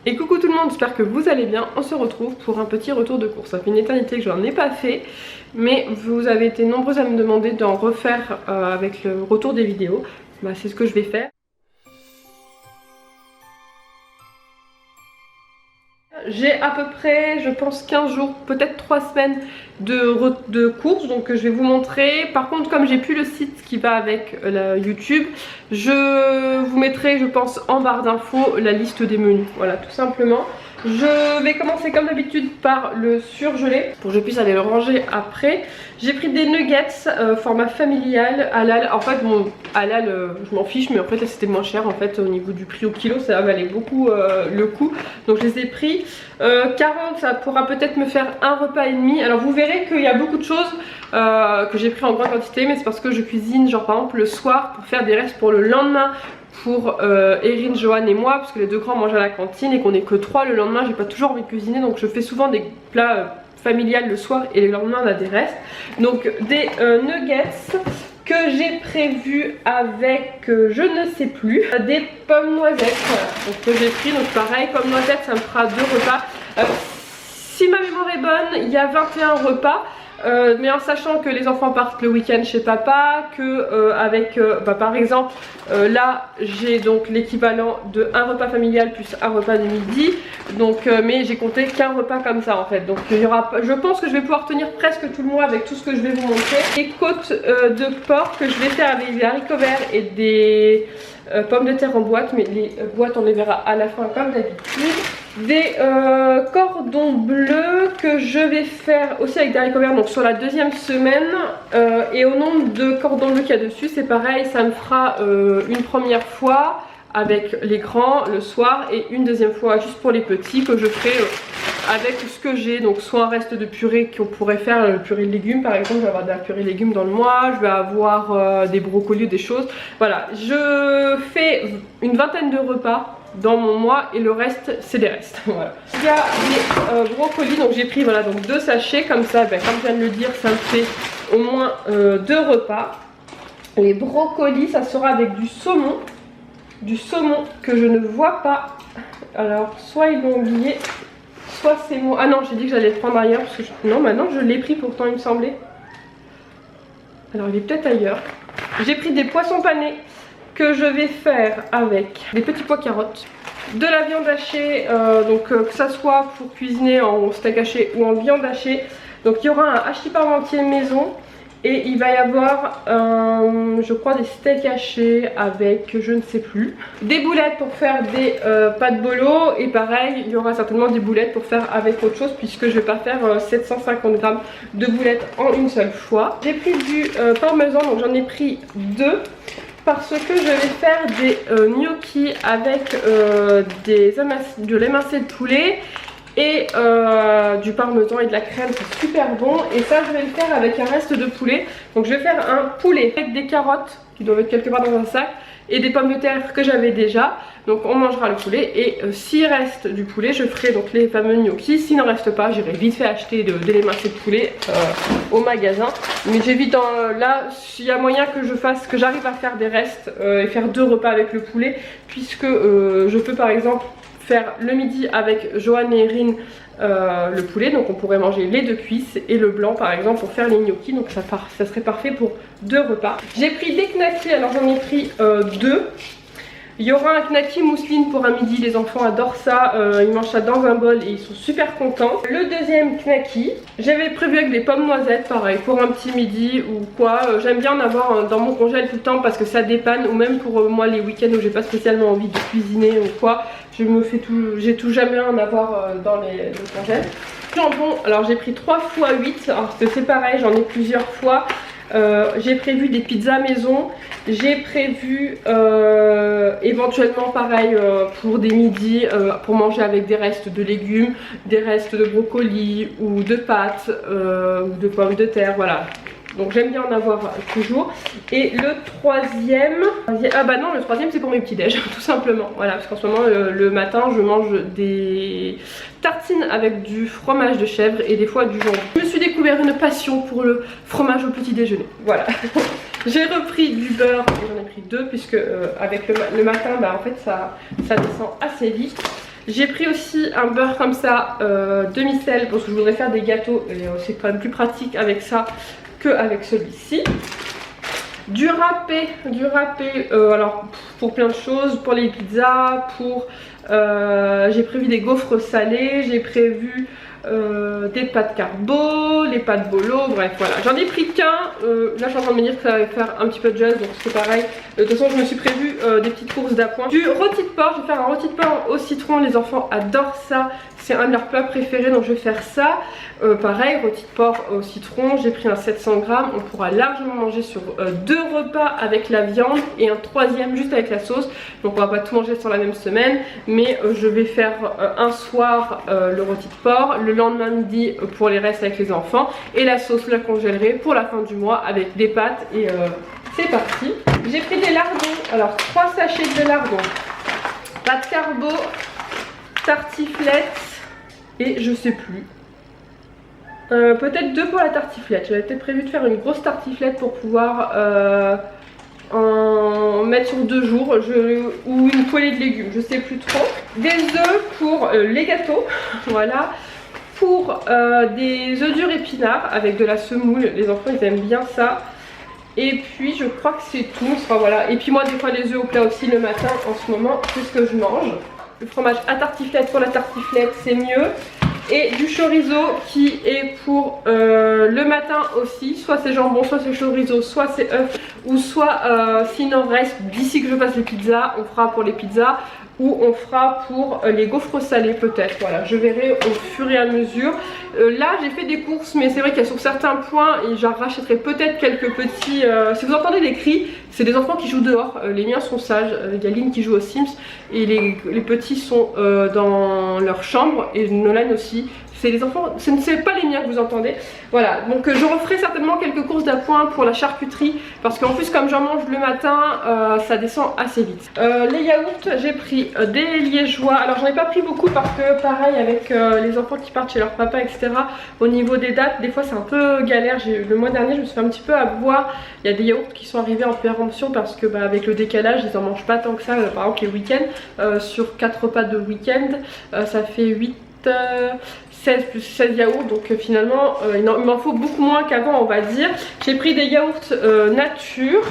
Et coucou tout le monde, j'espère que vous allez bien. On se retrouve pour un petit retour de course. Ça fait une éternité que je n'en ai pas fait, mais vous avez été nombreux à me demander d'en refaire avec le retour des vidéos. Bah, c'est ce que je vais faire. J'ai à peu près, je pense 15 jours, peut-être 3 semaines de course, donc je vais vous montrer. Par contre, comme j'ai plus le site qui va avec la YouTube, je vous mettrai, je pense, en barre d'infos la liste des menus. Voilà, tout simplement. Je vais commencer comme d'habitude par le surgelé pour que je puisse aller le ranger après. J'ai pris des nuggets format familial, halal. En fait bon, halal je m'en fiche, mais en fait là c'était moins cher en fait au niveau du prix au kilo, ça valait beaucoup le coup. Donc je les ai pris. 40, ça pourra peut-être me faire un repas et demi. Alors vous verrez qu'il y a beaucoup de choses que j'ai pris en grande quantité, mais c'est parce que je cuisine genre par exemple le soir pour faire des restes pour le lendemain. Pour Erin, Johan et moi, parce que les deux grands mangent à la cantine et qu'on est que 3 le lendemain, j'ai pas toujours envie de cuisiner, donc je fais souvent des plats familiales le soir et le lendemain on a des restes. Donc des nuggets que j'ai prévu avec je ne sais plus, des pommes noisettes, voilà, donc que j'ai pris. Donc pareil, pommes noisettes ça me fera 2 repas. Si ma mémoire est bonne, il y a 21 repas. Mais en sachant que les enfants partent le week-end chez papa, que par exemple là j'ai donc l'équivalent de un repas familial plus un repas de midi, donc mais j'ai compté qu'un repas comme ça en fait, donc il y aura, je pense que je vais pouvoir tenir presque tout le mois avec tout ce que je vais vous montrer. Les côtes de porc que je vais faire avec des haricots verts et des pommes de terre en boîte, mais les boîtes on les verra à la fin comme d'habitude. Des cordons bleus que je vais faire aussi avec des haricots verts, donc sur la 2e semaine, et au nombre de cordons bleus qu'il y a dessus c'est pareil, ça me fera une première fois avec les grands le soir et une deuxième fois juste pour les petits que je ferai avec ce que j'ai, donc soit un reste de purée qu'on pourrait faire, le purée de légumes par exemple, je vais avoir de la purée de légumes dans le mois, je vais avoir des brocolis ou des choses, voilà, je fais une vingtaine de repas dans mon mois et le reste c'est des restes. Voilà. Il y a des brocolis, donc j'ai pris voilà donc 2 sachets comme ça, comme je viens de le dire ça me fait au moins 2 repas. Les brocolis ça sera avec du saumon que je ne vois pas, alors soit ils l'ont oublié soit c'est moi, ah non j'ai dit que j'allais le prendre ailleurs parce que non maintenant je l'ai pris pourtant il me semblait, alors il est peut-être ailleurs. J'ai pris des poissons panés que je vais faire avec des petits pois carottes, de la viande hachée, donc que ça soit pour cuisiner en steak haché ou en viande hachée. Donc il y aura un hachis parmentier maison et il va y avoir je crois des steaks hachés avec je ne sais plus, des boulettes pour faire des pâtes bolo, et pareil il y aura certainement des boulettes pour faire avec autre chose puisque je vais pas faire 750 grammes de boulettes en une seule fois. J'ai pris du parmesan, donc j'en ai pris 2 parce que je vais faire des gnocchis avec de l'émincé de poulet et du parmesan et de la crème, c'est super bon. Et ça je vais le faire avec un reste de poulet, donc je vais faire un poulet avec des carottes qui doivent être quelque part dans un sac et des pommes de terre que j'avais déjà. Donc on mangera le poulet et s'il reste du poulet je ferai donc les fameux gnocchis. S'il n'en reste pas j'irai vite fait acheter de l'émincé de poulet au magasin. Mais j'évite là s'il y a moyen que j'arrive à faire des restes et faire 2 repas avec le poulet, puisque je peux par exemple faire le midi avec Johan et Erin le poulet, donc on pourrait manger les 2 cuisses et le blanc par exemple pour faire les gnocchis, donc ça serait parfait pour 2 repas. J'ai pris des knackis, alors j'en ai pris 2. Il y aura un knacki mousseline pour un midi, les enfants adorent ça, ils mangent ça dans un bol et ils sont super contents. Le deuxième knacki, j'avais prévu avec des pommes noisettes, pareil, pour un petit midi ou quoi. J'aime bien en avoir dans mon congèle tout le temps parce que ça dépanne, ou même pour moi les week-ends où j'ai pas spécialement envie de cuisiner ou quoi. J'ai tout jamais en avoir dans le congèle. Jambon, alors j'ai pris 3 fois 8, alors c'est pareil, j'en ai plusieurs fois. J'ai prévu des pizzas maison, j'ai prévu éventuellement pareil pour des midis pour manger avec des restes de légumes, des restes de brocolis ou de pâtes ou de pommes de terre, voilà. Donc j'aime bien en avoir toujours. Et le troisième, ah bah non, le troisième c'est pour mes petits déj tout simplement, voilà, parce qu'en ce moment le matin je mange des tartines avec du fromage de chèvre et des fois du jambon. Je me suis découvert une passion pour le fromage au petit déjeuner, voilà. J'ai repris du beurre, j'en ai pris 2 puisque avec le matin bah, en fait ça descend assez vite. J'ai pris aussi un beurre comme ça, demi-sel, parce que je voudrais faire des gâteaux et c'est quand même plus pratique avec ça qu'avec celui-ci. Du râpé, alors pour plein de choses, pour les pizzas, j'ai prévu des gaufres salés, j'ai prévu des pâtes carbo, les pâtes bolo, bref voilà. J'en ai pris qu'un, là je suis en train de me dire que ça va faire un petit peu de jazz, donc c'est pareil. De toute façon je me suis prévu des petites courses d'appoint. Du rôti de porc, je vais faire un rôti de porc au citron, les enfants adorent ça. C'est un de leurs plats préférés, donc je vais faire ça. Pareil, rôti de porc au citron, j'ai pris un 700 grammes. On pourra largement manger sur 2 repas avec la viande et un 3e juste avec la sauce. Donc on va pas tout manger sur la même semaine, mais je vais faire un soir le rôti de porc, le lendemain midi pour les restes avec les enfants, et la sauce je la congélerai pour la fin du mois avec des pâtes et c'est parti. J'ai pris des lardons, alors 3 sachets de lardons, pâtes carbo, tartiflettes et je sais plus. Peut-être 2 pour la tartiflette. J'avais peut-être prévu de faire une grosse tartiflette pour pouvoir en mettre sur 2 jours ou une poêlée de légumes, je sais plus trop. Des œufs pour les gâteaux, voilà. Pour des œufs durs épinards avec de la semoule, les enfants ils aiment bien ça. Et puis je crois que c'est tout, enfin, voilà. Et puis moi des fois les œufs au plat aussi le matin en ce moment, c'est ce que je mange. Le fromage à tartiflette pour la tartiflette c'est mieux. Et du chorizo qui est pour le matin aussi, soit c'est jambon, soit c'est chorizo, soit c'est œuf, ou soit s'il en reste d'ici que je fasse les pizzas, on fera pour les pizzas, ou on fera pour les gaufres salées peut-être, voilà, je verrai au fur et à mesure. Là j'ai fait des courses, mais c'est vrai qu'il y a sur certains points, et j'en rachèterai peut-être quelques petits, si vous entendez des cris, c'est des enfants qui jouent dehors, les miens sont sages, il y a Lynn qui joue aux Sims, et les petits sont dans leur chambre, et Nolan aussi. C'est les enfants, ce ne sont pas les miens que vous entendez. Voilà, donc je referai certainement quelques courses d'appoint pour la charcuterie. Parce qu'en plus comme j'en mange le matin, ça descend assez vite. Les yaourts, j'ai pris des liégeois. Alors j'en ai pas pris beaucoup parce que pareil avec les enfants qui partent chez leur papa, etc. Au niveau des dates, des fois c'est un peu galère. Le mois dernier je me suis fait un petit peu avoir. Il y a des yaourts qui sont arrivés en péremption parce que avec le décalage ils en mangent pas tant que ça. Par exemple les week-ends, sur 4 repas de week-end, ça fait 8... 16 plus 16 yaourts, donc finalement il m'en faut beaucoup moins qu'avant on va dire. J'ai pris des yaourts nature,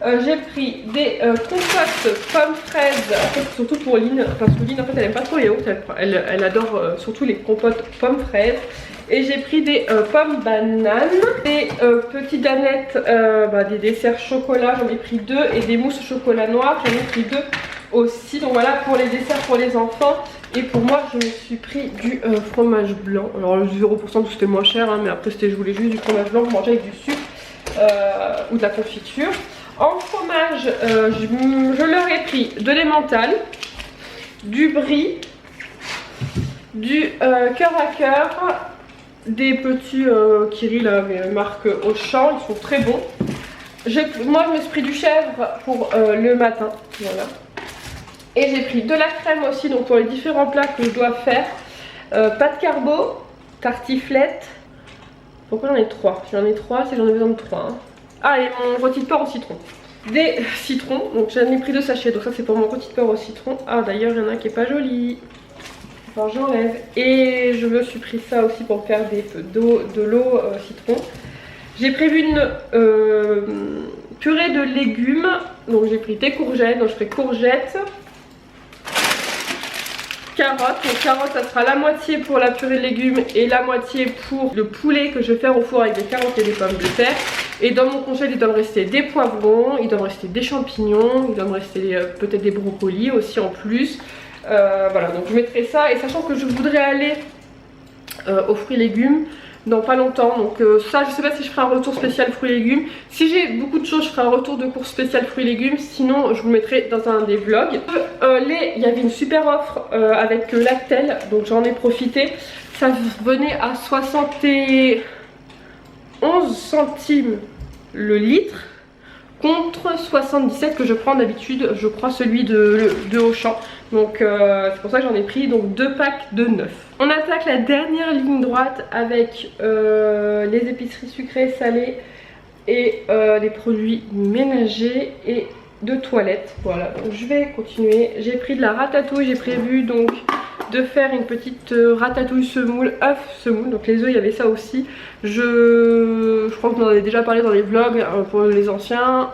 j'ai pris des compotes pommes fraises, en fait surtout pour Lynn, parce que Lynn en fait elle aime pas trop les yaourts, elle adore surtout les compotes pommes fraises. Et j'ai pris des pommes bananes, des petites danettes, des desserts chocolat, j'en ai pris 2, et des mousses au chocolat noir, j'en ai pris 2 aussi. Donc voilà pour les desserts pour les enfants. Et pour moi je me suis pris du fromage blanc. Alors le 0% c'était moins cher mais après je voulais juste du fromage blanc pour manger avec du sucre ou de la confiture. En fromage je leur ai pris de l'emmental, du brie, du cœur à cœur, des petits Kiri là, marque Auchan, ils sont très bons. Moi je me suis pris du chèvre pour le matin, voilà. Et j'ai pris de la crème aussi, donc pour les différents plats que je dois faire. Pâte carbo, tartiflette. Pourquoi j'en ai 3? J'en ai 3, c'est j'en ai besoin de 3. Hein. Ah, et mon rôti de porc au citron. Des citrons, donc j'en ai pris 2 sachets, donc ça c'est pour mon rôti de porc au citron. Ah d'ailleurs il y en a un qui est pas joli. Enfin j'enlève. Et je me suis pris ça aussi pour faire de l'eau citron. J'ai prévu une purée de légumes, donc j'ai pris des courgettes, donc je ferai courgettes. Carottes, donc carottes ça sera la moitié pour la purée de légumes et la moitié pour le poulet que je vais faire au four avec des carottes et des pommes de terre. Et dans mon congèle il doit me rester des poivrons, il doit me rester des champignons, il doit me rester peut-être des brocolis aussi en plus. Voilà, donc je mettrai ça, et sachant que je voudrais aller aux fruits et légumes dans pas longtemps, donc ça je sais pas si je ferai un retour spécial fruits et légumes. Si j'ai beaucoup de choses je ferai un retour de course spécial fruits et légumes, sinon je vous le mettrai dans un des vlogs. Il y avait une super offre avec Lactel, donc j'en ai profité. Ça venait à 71 centimes le litre contre 77 que je prends d'habitude, je crois celui de Auchan. Donc c'est pour ça que j'en ai pris donc 2 packs de 9. On attaque la dernière ligne droite avec les épiceries sucrées, salées et les produits ménagers. Et de toilette. Voilà, donc je vais continuer. J'ai pris de la ratatouille, j'ai prévu donc de faire une petite ratatouille semoule, œuf semoule. Donc les œufs, il y avait ça aussi. Je crois que vous en avez déjà parlé dans les vlogs pour les anciens.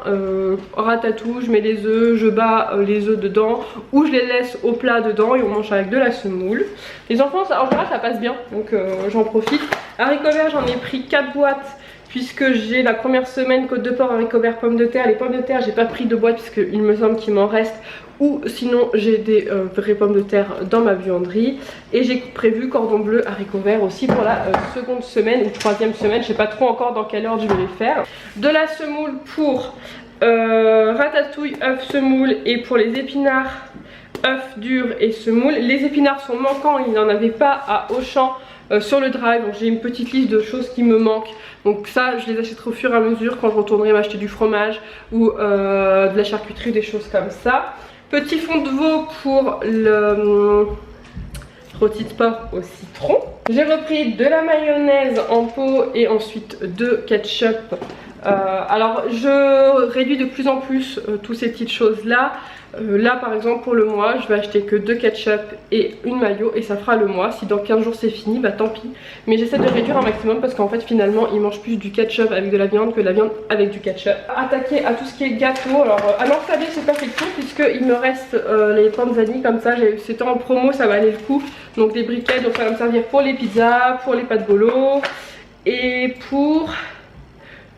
Ratatouille, je mets les œufs, je bats les œufs dedans ou je les laisse au plat dedans et on mange avec de la semoule. Les enfants, en général, ça passe bien, donc j'en profite. Haricots verts, j'en ai pris 4 boîtes. Puisque j'ai la première semaine côte de porc, haricots verts, pommes de terre. Les pommes de terre, j'ai pas pris de boîte puisqu'il me semble qu'il m'en reste. Ou sinon j'ai des vraies pommes de terre dans ma buanderie. Et j'ai prévu cordon bleu, haricots verts aussi pour la seconde semaine ou troisième semaine. Je sais pas trop encore dans quelle ordre je vais les faire. De la semoule pour ratatouille, œuf, semoule. Et pour les épinards, œuf dur et semoule. Les épinards sont manquants, il n'y en avait pas à Auchan. Sur le drive, donc j'ai une petite liste de choses qui me manquent, donc ça je les achèterai au fur et à mesure quand je retournerai m'acheter du fromage ou de la charcuterie, des choses comme ça. Petit fond de veau pour le rôti de porc au citron. J'ai repris de la mayonnaise en pot et ensuite de ketchup. Alors je réduis de plus en plus toutes ces petites choses là. Là par exemple pour le mois je vais acheter que 2 ketchup et une mayo et ça fera le mois. Si dans 15 jours c'est fini, bah tant pis. Mais j'essaie de réduire un maximum parce qu'en fait finalement ils mangent plus du ketchup avec de la viande que de la viande avec du ketchup. Attaquer à tout ce qui est gâteau. Alors à l'ensalade j'ai pas fait le tour puisqu'il me reste les pommes vanille comme ça. C'était en promo, ça valait le coup. Donc des briquettes, donc ça va me servir pour les pizzas, pour les pâtes bolo et pour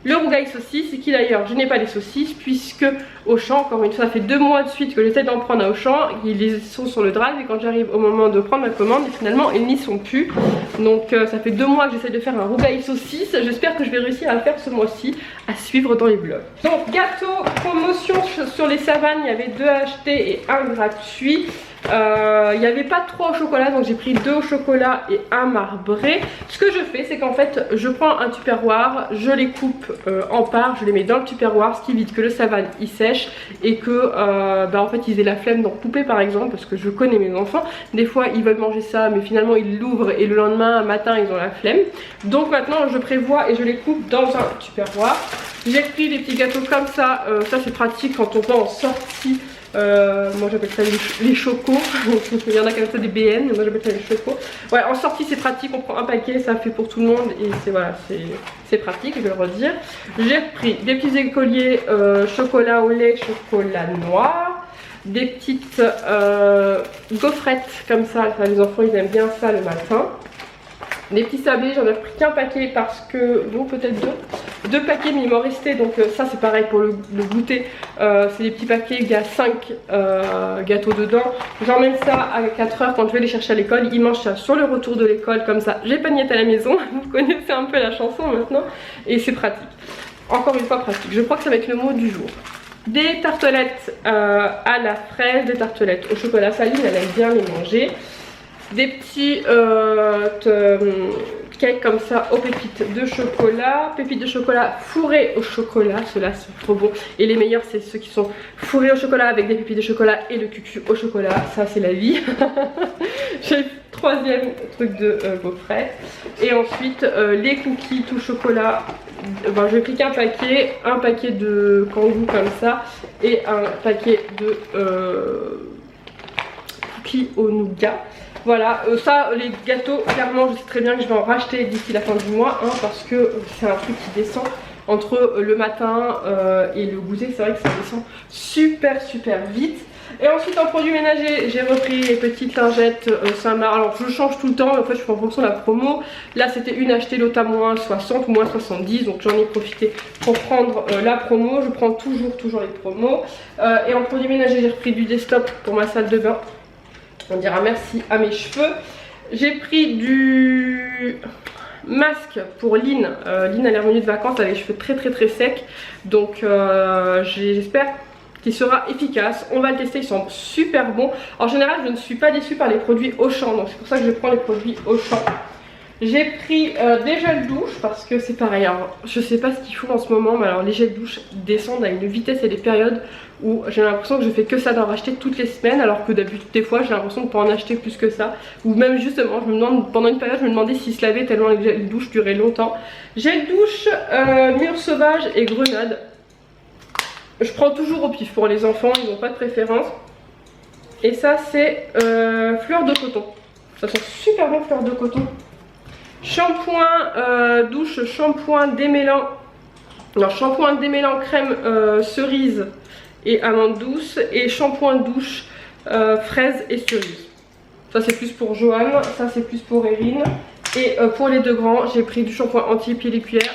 le rougail saucisse, qui d'ailleurs je n'ai pas les saucisses puisque Auchan, encore une fois ça fait 2 mois de suite que j'essaie d'en prendre à Auchan, ils sont sur le drive et quand j'arrive au moment de prendre ma commande finalement ils n'y sont plus. Donc ça fait 2 mois que j'essaie de faire un rougail saucisse, j'espère que je vais réussir à le faire ce mois-ci, à suivre dans les vlogs. Donc gâteau promotion sur les savanes, il y avait 2 achetés et 1 gratuit. Il n'y avait pas 3 au chocolat donc j'ai pris 2 au chocolat et 1 marbré. Ce que je fais c'est qu'en fait je prends un tupperware, je les coupe en parts, je les mets dans le tupperware, ce qui évite que le savane il sèche et que en fait ils aient la flemme d'en couper par exemple, parce que je connais mes enfants, des fois ils veulent manger ça mais finalement ils l'ouvrent et le lendemain matin ils ont la flemme. Donc maintenant je prévois et je les coupe dans un tupperware. J'ai pris des petits gâteaux comme ça, ça c'est pratique quand on va en sortie. Moi j'appelle ça les chocos. Il y en a qui appellent ça des BN, moi j'appelle ça les chocos. Ouais, en sortie c'est pratique, on prend un paquet, ça fait pour tout le monde et c'est voilà, c'est pratique, je vais le redire. J'ai pris des petits écoliers chocolat au lait, chocolat noir, des petites gaufrettes comme ça, les enfants ils aiment bien ça le matin. Des petits sablés, j'en ai pris qu'un paquet parce que, bon peut-être 2 paquets mais il m'en restait, donc ça c'est pareil pour le goûter, c'est des petits paquets, il y a 5 gâteaux dedans. J'emmène ça à 4 h quand je vais les chercher à l'école, ils mangent ça sur le retour de l'école, comme ça j'ai pas de miettes à la maison, vous connaissez un peu la chanson maintenant, et c'est pratique, encore une fois pratique, je crois que ça va être le mot du jour. Des tartelettes à la fraise, des tartelettes au chocolat, Saline elle aime bien les manger. Des petits cakes comme ça aux pépites de chocolat fourrées au chocolat, ceux-là sont trop bons et les meilleurs c'est ceux qui sont fourrés au chocolat avec des pépites de chocolat et le cucu au chocolat, ça c'est la vie. J'ai le 3e truc de gaufrette et ensuite les cookies tout chocolat. Ben, je vais cliquer un paquet de kangou comme ça et un paquet de cookies au nougat. Voilà, ça les gâteaux, clairement je sais très bien que je vais en racheter d'ici la fin du mois parce que c'est un truc qui descend entre le matin et le goûter, c'est vrai que ça descend super vite. Et ensuite en produit ménager, j'ai repris les petites lingettes Saint-Marc. Alors je change tout le temps, en fait je fais en fonction de la promo. Là c'était une achetée l'autre à moins 60 ou moins 70, donc j'en ai profité pour prendre la promo. Je prends toujours les promos. Et en produit ménager j'ai repris du Destop pour ma salle de bain. On dira merci à mes cheveux. J'ai pris du masque pour Lynn. Lynn elle est revenue de vacances, elle a les cheveux très secs. Donc j'espère qu'il sera efficace. On va le tester, il semble super bon. En général je ne suis pas déçue par les produits Auchan, donc c'est pour ça que je prends les produits Auchan. J'ai pris des gels douche parce que c'est pareil, alors je sais pas ce qu'ils font en ce moment, mais alors les gels douche descendent à une vitesse et des périodes où j'ai l'impression que je fais que ça d'en racheter toutes les semaines, alors que d'habitude des fois j'ai l'impression de pas en acheter plus que ça, ou même justement je me demande, pendant une période je me demandais s'ils se lavaient tellement les gels douche duraient longtemps. Gel douche mûre sauvage et grenade. Je prends toujours au pif pour les enfants, ils n'ont pas de préférence. Et ça c'est fleur de coton. Ça sent super bon, fleur de coton. Shampoing douche, shampoing démêlant. Alors shampoing démêlant crème cerise et amande douce. Et shampoing douche fraise et cerise. Ça c'est plus pour Johan, ça c'est plus pour Erin. Et pour les deux grands, j'ai pris du shampoing anti-pied et cuillère.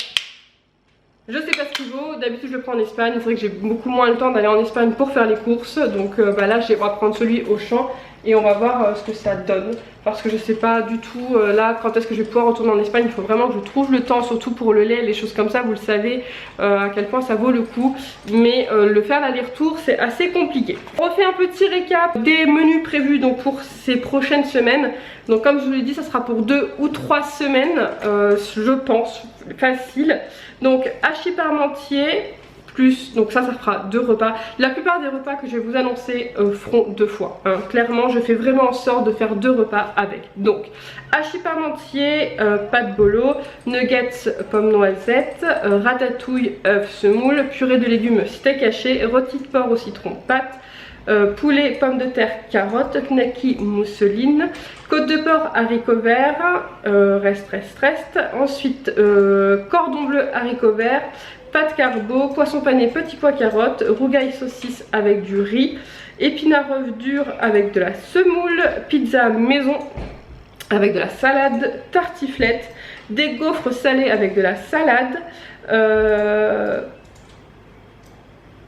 Je sais pas ce qu'il vaut, d'habitude je le prends en Espagne. C'est vrai que j'ai beaucoup moins le temps d'aller en Espagne pour faire les courses. Donc là on va prendre celui au champ et on va voir ce que ça donne. Parce que je sais pas du tout là quand est-ce que je vais pouvoir retourner en Espagne. Il faut vraiment que je trouve le temps, surtout pour le lait, les choses comme ça. Vous le savez à quel point ça vaut le coup. Mais le faire l'aller-retour c'est assez compliqué. On refait un petit récap des menus prévus donc pour ces prochaines semaines. Donc comme je vous l'ai dit, ça sera pour 2 ou 3 semaines je pense, facile. Donc hachis parmentier plus, donc ça fera 2 repas. La plupart des repas que je vais vous annoncer feront 2 fois hein. Clairement je fais vraiment en sorte de faire 2 repas avec. Donc hachis parmentier, pâte bolo, nuggets pommes noisettes, ratatouille œuf semoule, purée de légumes steak haché, rôti de porc au citron pâte, poulet, pommes de terre, carottes, knacky, mousseline, côte de porc, haricots verts, reste. Ensuite, cordon bleu, haricots verts, pâte carbo, poisson pané, petit pois carottes, rougail saucisse avec du riz, épinards œufs durs avec de la semoule, pizza maison avec de la salade, tartiflette, des gaufres salés avec de la salade,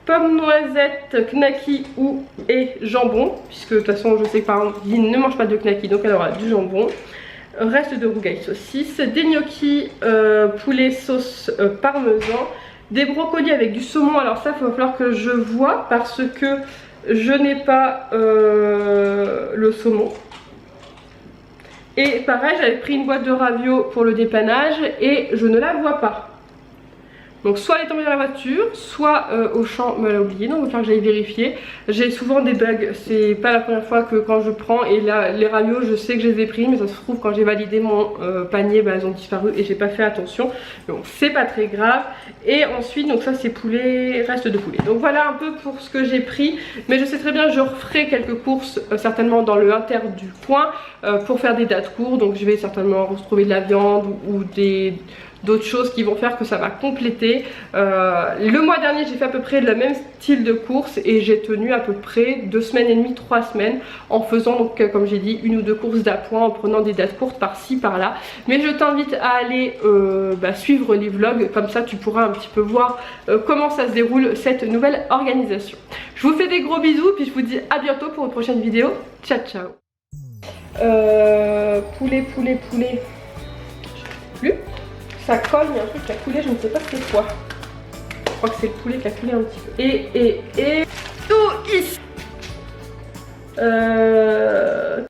pommes noisettes, knacky et jambon, puisque de toute façon je sais que par exemple Lynn ne mange pas de knacky, donc elle aura du jambon. Reste de rougail saucisse, des gnocchis poulet sauce parmesan, des brocolis avec du saumon. Alors ça il va falloir que je vois parce que je n'ai pas le saumon. Et pareil, j'avais pris une boîte de ravio pour le dépannage et je ne la vois pas. Donc soit elle est tombée dans la voiture, soit au champ me l'a oublié, donc il va falloir que j'aille vérifier. J'ai souvent des bugs, c'est pas la première fois que quand je prends, et là les radios je sais que je les ai pris, mais ça se trouve quand j'ai validé mon panier, elles ont disparu et j'ai pas fait attention. Donc c'est pas très grave. Et ensuite, donc ça c'est poulet, reste de poulet. Donc voilà un peu pour ce que j'ai pris, mais je sais très bien je referai quelques courses certainement dans le inter du coin pour faire des dates courtes. Donc je vais certainement retrouver de la viande ou d'autres choses qui vont faire que ça va compléter. Le mois dernier j'ai fait à peu près le même style de course et j'ai tenu à peu près 2 semaines et demie, 3 semaines en faisant donc comme j'ai dit 1 ou 2 courses d'appoint, en prenant des dates courtes par-ci par-là. Mais je t'invite à aller suivre les vlogs, comme ça tu pourras un petit peu voir comment ça se déroule cette nouvelle organisation. Je vous fais des gros bisous puis je vous dis à bientôt pour une prochaine vidéo. Ciao ciao. Poulet. Je sais plus. Ça colle, il y a un truc qui a coulé, je ne sais pas c'est quoi. Je crois que c'est le poulet qui a coulé un petit peu. Et tout ici.